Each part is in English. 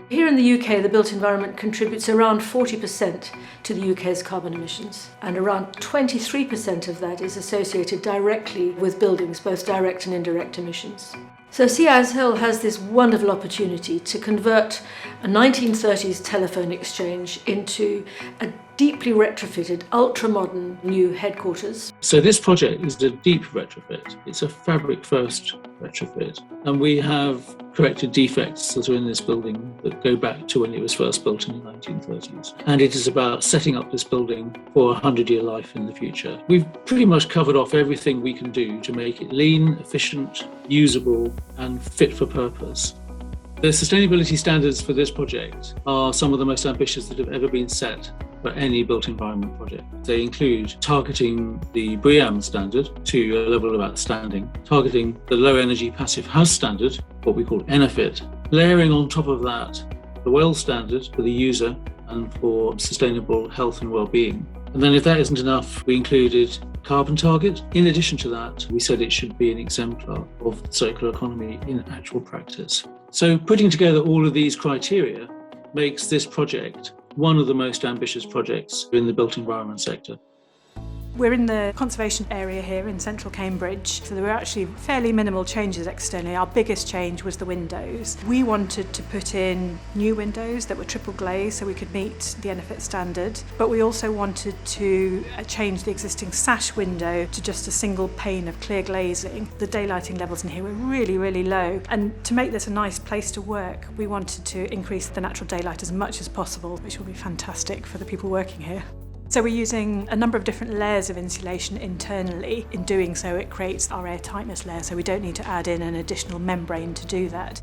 Here in the UK, the built environment contributes around 40% to the UK's carbon emissions, and around 23% of that is associated directly with buildings, both direct and indirect emissions. So Seas Hill has this wonderful opportunity to convert a 1930s telephone exchange into a deeply retrofitted, ultra-modern new headquarters. So this project is a deep retrofit. It's a fabric-first retrofit. And we have corrected defects that are in this building that go back to when it was first built in the 1930s. And it is about setting up this building for a 100-year life in the future. We've pretty much covered off everything we can do to make it lean, efficient, usable, and fit for purpose. The sustainability standards for this project are some of the most ambitious that have ever been set for any built environment project. They include targeting the BREEAM standard to a level of outstanding, targeting the low energy passive house standard, what we call ENERFIT, layering on top of that the WELL standard for the user and for sustainable health and well-being. And then if that isn't enough, we included carbon target. In addition to that, we said it should be an exemplar of the circular economy in actual practice. So putting together all of these criteria makes this project one of the most ambitious projects in the built environment sector. We're in the conservation area here in central Cambridge, so there were actually fairly minimal changes externally. Our biggest change was the windows. We wanted to put in new windows that were triple glazed so we could meet the ENERFIT standard, but we also wanted to change the existing sash window to just a single pane of clear glazing. The daylighting levels in here were really, really low, and to make this a nice place to work, we wanted to increase the natural daylight as much as possible, which will be fantastic for the people working here. So we're using a number of different layers of insulation internally. In doing so, it creates our air tightness layer, so we don't need to add in an additional membrane to do that.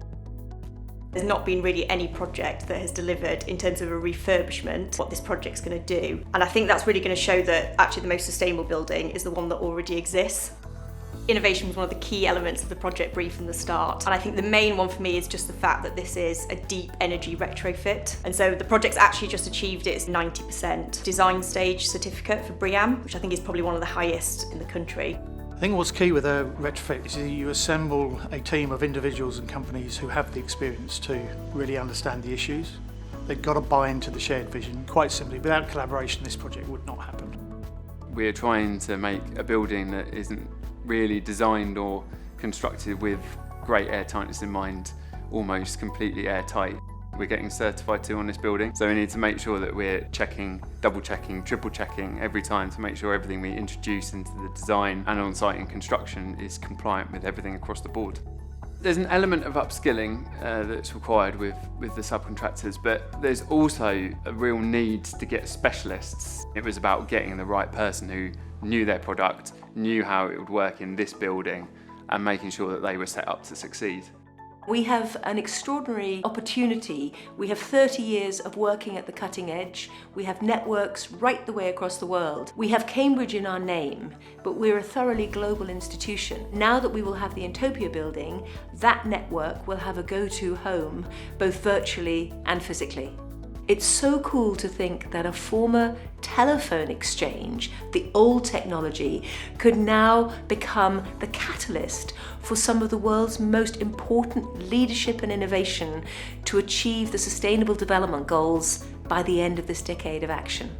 There's not been really any project that has delivered in terms of a refurbishment what this project's going to do. And I think that's really going to show that actually the most sustainable building is the one that already exists. Innovation was one of the key elements of the project brief from the start, and I think the main one for me is just the fact that this is a deep energy retrofit, and so the project's actually just achieved its 90% design stage certificate for BREEAM, which I think is probably one of the highest in the country. I think what's key with a retrofit is that you assemble a team of individuals and companies who have the experience to really understand the issues. They've got to buy into the shared vision. Quite simply, without collaboration, this project would not happen. We're trying to make a building that isn't really designed or constructed with great air tightness in mind, almost completely airtight. We're getting certified too on this building, so we need to make sure that we're checking, double checking, triple checking every time to make sure everything we introduce into the design and on-site in construction is compliant with everything across the board. There's an element of upskilling that's required with the subcontractors, but there's also a real need to get specialists. It was about getting the right person who knew their product, knew how it would work in this building, and making sure that they were set up to succeed. We have an extraordinary opportunity. We have 30 years of working at the cutting edge. We have networks right the way across the world. We have Cambridge in our name, but we're a thoroughly global institution. Now that we will have the Entopia building, that network will have a go-to home, both virtually and physically. It's so cool to think that a former telephone exchange, the old technology, could now become the catalyst for some of the world's most important leadership and innovation to achieve the Sustainable Development Goals by the end of this decade of action.